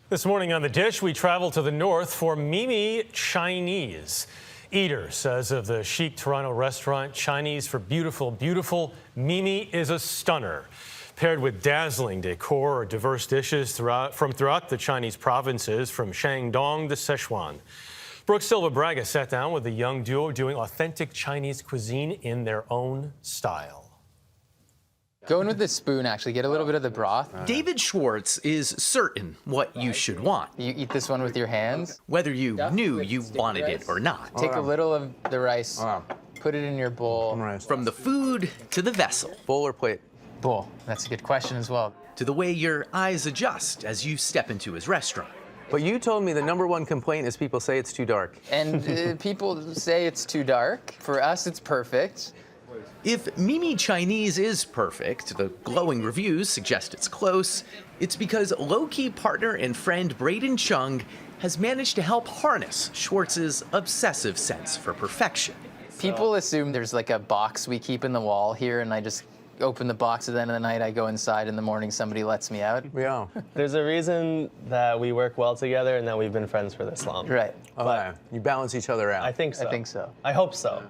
This morning on The Dish, we travel to the north for Mimi Chinese. Eater says of the chic Toronto restaurant, Chinese for beautiful, beautiful, Mimi is a stunner. Paired with dazzling decor or diverse dishes from throughout the Chinese provinces, from Shandong to Sichuan. Brooke Silva Braga sat down with the young duo doing authentic Chinese cuisine in their own style. Go in with the spoon, actually. Get a little bit of the broth. David Schwartz is certain what you should want, You eat this one with your hands. whether you knew you wanted it or not. Take a little of the rice, put it in your bowl. From the food to the vessel, Bowl or plate? Bowl. That's a good question as well. to the way your eyes adjust as you step into his restaurant. But you told me the #1 complaint is people say it's too dark. And people say it's too dark. For us, it's perfect. If Mimi Chinese is perfect, the glowing reviews suggest it's close, it's because low-key partner and friend Braden Chung has managed to help harness Schwartz's obsessive sense for perfection. People assume there's like a box we keep in the wall here, and I just open the box at the end of the night. I go inside in the morning, somebody lets me out. Yeah. There's a reason that we work well together and that we've been friends for this long. Right. Okay. You balance each other out. I think so. I think so. I hope so.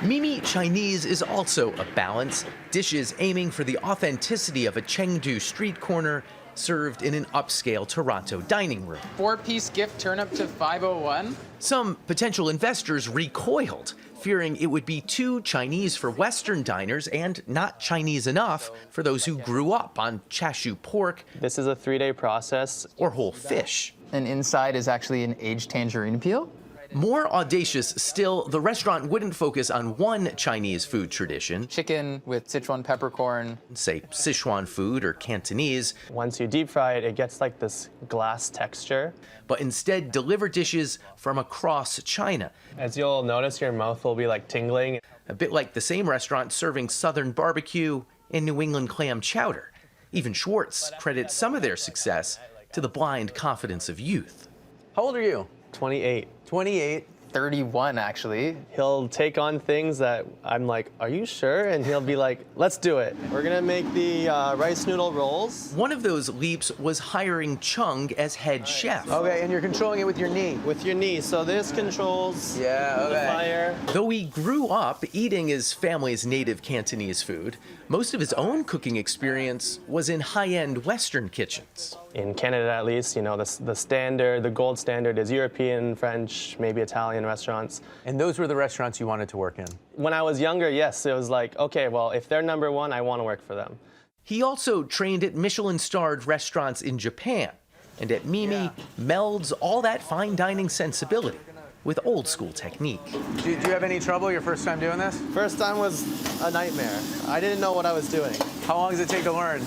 Mimi Chinese is also a balance, dishes aiming for the authenticity of a Chengdu street corner served in an upscale Toronto dining room. 4-piece gift turn up to $501. Some potential investors recoiled, fearing it would be too Chinese for Western diners and not Chinese enough for those who grew up on chashu pork This is a 3-day process. or whole fish. And inside is actually an aged tangerine peel. More audacious still, the restaurant wouldn't focus on one Chinese food tradition, Chicken with Sichuan peppercorn. say Sichuan food or Cantonese, Once you deep fry it, it gets like this glass texture. but instead deliver dishes from across China, As you'll notice, your mouth will be like tingling. a bit like the same restaurant serving Southern barbecue and New England clam chowder. Even Schwartz credits some of their success to the blind confidence of youth. How old are you? 28. 28. 31, actually. He'll take on things that I'm like, are you sure? And he'll be like, let's do it. We're gonna make the rice noodle rolls. One of those leaps was hiring Chung as head chef. Okay, and you're controlling it with your knee. With your knee. So this controls Yeah, the okay. fire. Though he grew up eating his family's native Cantonese food, most of his own cooking experience was in high-end Western kitchens. In Canada, at least, you know, the standard, the gold standard is European, French, maybe Italian restaurants. And those were the restaurants you wanted to work in. When I was younger, yes, it was like, okay, well, if they're #1, I want to work for them. He also trained at Michelin-starred restaurants in Japan, and at Mimi melds all that fine dining sensibility with old-school technique. Did you have any trouble your first time doing this? First time was a nightmare. I didn't know what I was doing. How long does it take to learn?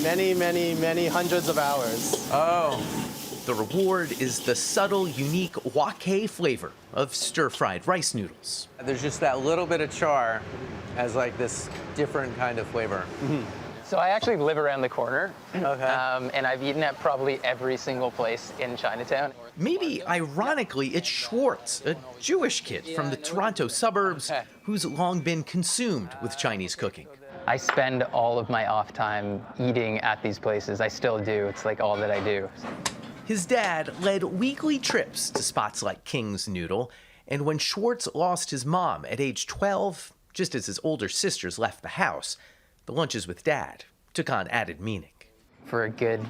Many hundreds of hours. Oh. The reward is the subtle, unique wok flavor of stir-fried rice noodles. There's just that little bit of char as like this different kind of flavor. So I actually live around the corner. Okay. And I've eaten at probably every single place in Chinatown. Maybe, ironically, it's Schwartz, a Jewish kid from the Toronto suburbs who's long been consumed with Chinese cooking. I spend all of my off time eating at these places. I still do. It's like all that I do. His dad led weekly trips to spots like King's Noodle, and when Schwartz lost his mom at age 12, just as his older sisters left the house, the lunches with Dad took on added meaning. For a good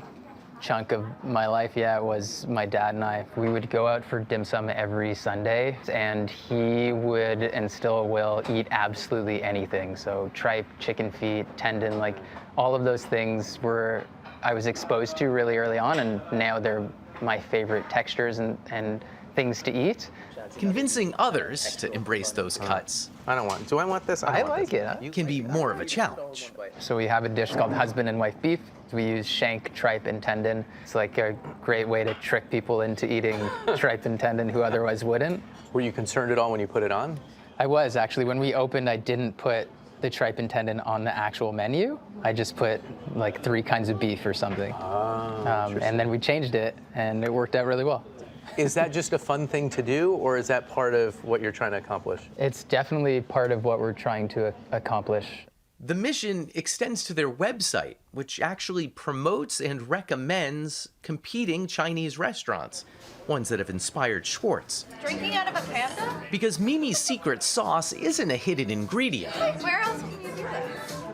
chunk of my life, yeah, it was my dad and I. We would go out for dim sum every Sunday, and he would and still will eat absolutely anything. So tripe, chicken feet, tendon, like all of those things were I was exposed to really early on, and now they're my favorite textures and things to eat. Convincing others to embrace those cuts I don't want. Do I want this? I don't want like this. it. can be more of a challenge. So we have a dish called husband and wife beef. We use shank, tripe, and tendon. It's like a great way to trick people into eating tripe and tendon who otherwise wouldn't. Were you concerned at all when you put it on? I was, actually. When we opened, I didn't put the tripe and tendon on the actual menu. I just put like 3 kinds of beef or something. And then we changed it, and it worked out really well. Is that just a fun thing to do, or is that part of what you're trying to accomplish? It's definitely part of what we're trying to accomplish. The mission extends to their website, which actually promotes and recommends competing Chinese restaurants, ones that have inspired Schwartz. Drinking out of a panda? Because Mimi's secret sauce isn't a hidden ingredient, Where else can you do that?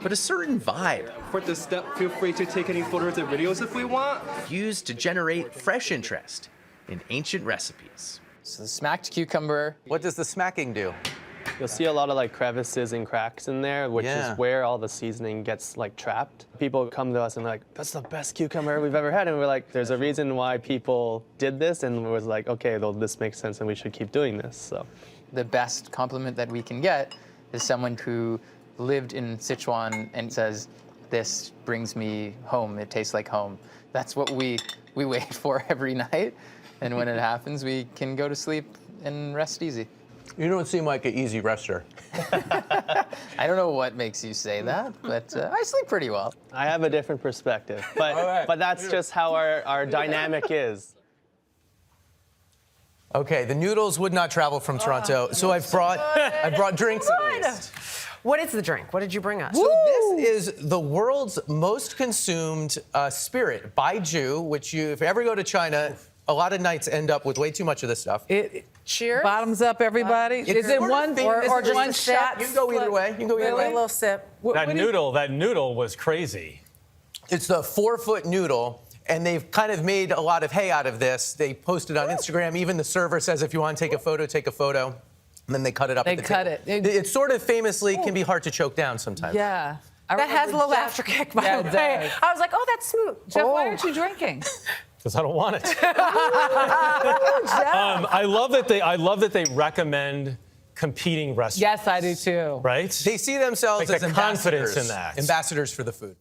but a certain vibe For this step, feel free to take any photos or videos if we want. used to generate fresh interest in ancient recipes. So the smacked cucumber. What does the smacking do? You'll see a lot of like crevices and cracks in there, which Yeah. is where all the seasoning gets like trapped. People come to us and they're like, that's the best cucumber we've ever had. And we're like, there's a reason why people did this, and it was like, okay, well, this makes sense and we should keep doing this. So The best compliment that we can get is someone who lived in Sichuan and says, this brings me home, it tastes like home. That's what we wait for every night. And when it happens, we can go to sleep and rest easy. You don't seem like an easy rester. I don't know what makes you say that, but I sleep pretty well. I have a different perspective, but that's just how our dynamic is. Okay, the noodles would not travel from Toronto, so I've brought drinks at least. What is the drink? What did you bring us? So this is the world's most consumed spirit, baijiu, which if you ever go to China, a lot of nights end up with way too much of this stuff. Cheers. Bottoms up, everybody. It's Is it sort of one famous or as just one a shot? You can go either way. You can go either A way. little sip. That noodle was crazy. It's the 4-foot noodle, and they've kind of made a lot of hay out of this. They posted on Instagram. Even the server says, if you want to take a photo, take a photo. And then they cut it up. They at the cut table. it. It sort of famously can be hard to choke down sometimes. Yeah. That has a little afterkick, by Yeah, the it way. does. I was like, oh, that's smooth. Jeff, oh. why aren't you drinking? Because I don't want it. I love that they recommend competing restaurants. Yes, I do too. Right? They see themselves Like as the confidence ambassadors, in that. ambassadors for the food.